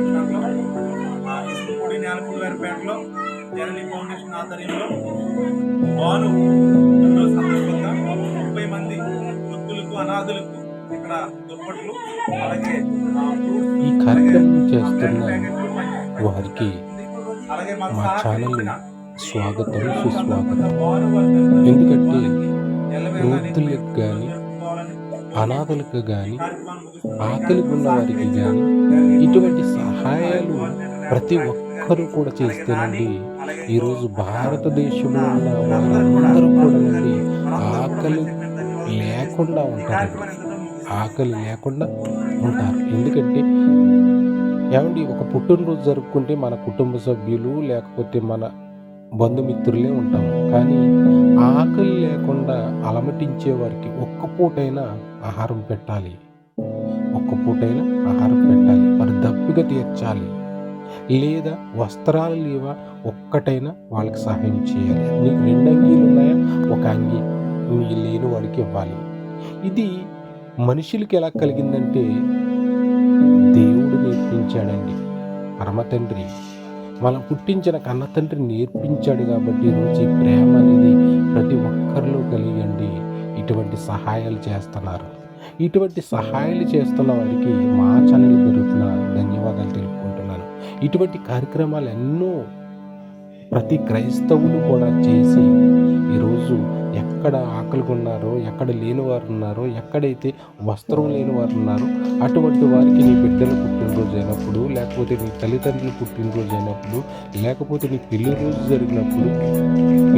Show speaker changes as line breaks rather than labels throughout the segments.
సందర్భంగా ఇసుకపూడి నేలపూడి వారిపేటలో జననీ ఫౌండేషన్ ఆధ్వర్యంలో వారు రెండో సందర్భంగా 30 మంది వృద్ధులకు అనాథులకు ఇక్కడ దుప్పట్లు అలాగే
ఈ కార్యక్రమం చేస్తున్న వారికి మా ఛానల్ స్వాగతం సుస్వాగతం. ఎందుకంటే వృద్ధులకు కానీ అనాథలకు కానీ ఆకలి ఉన్న వారికి కానీ ఇటువంటి సహాయాలు ప్రతి ఒక్కరూ కూడా చేస్తేనండి ఈరోజు భారతదేశంలో ఉన్న వారందరూ కూడా నుండి ఆకలి లేకుండా ఉంటారండి. ఆకలి లేకుండా ఉంటారు. ఎందుకంటే ఏమండి, ఒక పుట్టినరోజు జరుపుకుంటే మన కుటుంబ సభ్యులు లేకపోతే మన బంధుమిత్రులే ఉంటాము. కానీ ఆకలి లేకుండా అలమటించే వారికి ఒక్క పూటైనా ఆహారం పెట్టాలి. ఒక్క పూటైనా ఆహారం పెట్టాలి. వారి దప్పిక తీర్చాలి. లేదా వస్త్రాలు లేవా, ఒక్కటైనా వాళ్ళకి సహాయం చేయాలి. నీకు 2 అంగీలు ఉన్నాయా, ఒక అంగీ నీకు లేని వాడికి ఇవ్వాలి. ఇది మనుషులకి ఎలా కలిగిందంటే దేవుడు నేర్పించాడండి. పరమ తండ్రి మనం పుట్టించిన కన్న తండ్రి నేర్పించాడు. కాబట్టి ఈరోజు ఈ ప్రేమ అనేది ప్రతి ఒక్కరిలో కలిగండి ఇటువంటి సహాయాలు చేస్తున్నారు. ఇటువంటి సహాయాలు చేస్తున్న వారికి మా ఛానల్ తరపున ధన్యవాదాలు తెలుపుకుంటున్నాను. ఇటువంటి కార్యక్రమాలు ఎన్నో ప్రతి క్రైస్తవులు కూడా చేసి ఈరోజు ఎక్కడ ఆకలిగా ఉన్నారో, ఎక్కడ లేని వారు ఉన్నారో, ఎక్కడైతే వస్త్రం లేని వారు ఉన్నారో అటువంటి వారికి నీ బిడ్డల పుట్టినరోజు అయినప్పుడు, లేకపోతే నీ తల్లిదండ్రుల పుట్టినరోజు అయినప్పుడు, లేకపోతే నీ పెళ్లి రోజు జరిగినప్పుడు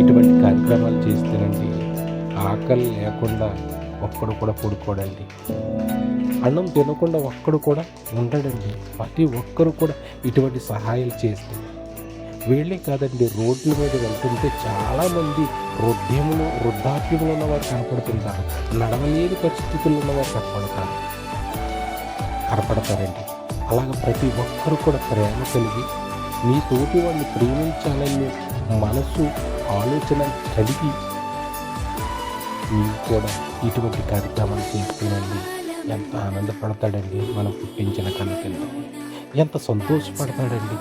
ఇటువంటి కార్యక్రమాలు చేస్తేనండి ఆకలి లేకుండా ఒక్కడు కూడా పడుకోడండి. అన్నం తినకుండా ఒక్కడు కూడా ఉండడండి. ప్రతి ఒక్కరు కూడా ఇటువంటి సహాయాలు చేస్తే వీళ్ళే కాదండి, రోడ్ల మీద వెళ్తుంటే చాలామంది వృద్ధాప్యంలో ఉన్నవారు కనపడుతుంటారు. నడవలేని పరిస్థితుల్లో ఉన్నవారు కనపడతారండి. అలాగ ప్రతి ఒక్కరు కూడా ప్రేమ కలిగి నీ తోటి వాళ్ళని ప్రేమించాలని మనసు ఆలోచన కలిగి నీవు కూడా ఇటువంటి కార్యక్రమాలు చేస్తుందండి. ఎంత ఆనందపడతాడండి మనం పుట్టించిన కన్నతండ్రి, ఎంత సంతోషపడతాడండి.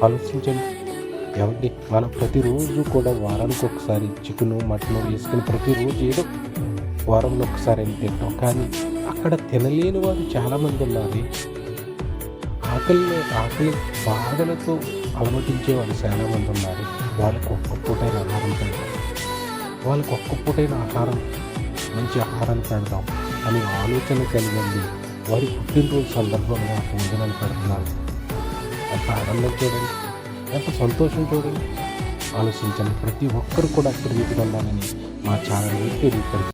ఆలోచించండి ఏమండి, మనం ప్రతిరోజు కూడా వారానికి ఒకసారి చికెను మటను వేసుకుని ప్రతిరోజు ఏదో వారంలో ఒకసారి తింటాం. కానీ అక్కడ తినలేని వారు చాలామంది ఉన్నారు. ఆకలి బాధలతో అలమటించే వాళ్ళు చాలామంది ఉన్నారు. వాళ్ళకి ఒక్క పూటైన ఆహారం పెడదాం, వాళ్ళకి ఒక్క పూటైన మంచి ఆహారాన్ని పెడదాం అని ఆలోచన కలిగింది. వారి పుట్టినరోజు సందర్భంగా భోజనాలు పెడుతున్నారు. ఎంత ఆనందం చూడండి, ఎంత సంతోషం చూడండి. ఆలోచించండి. ప్రతి ఒక్కరు కూడా అక్కడ ఉండాలని మా ఛానల్ తెలియపడుతుంది.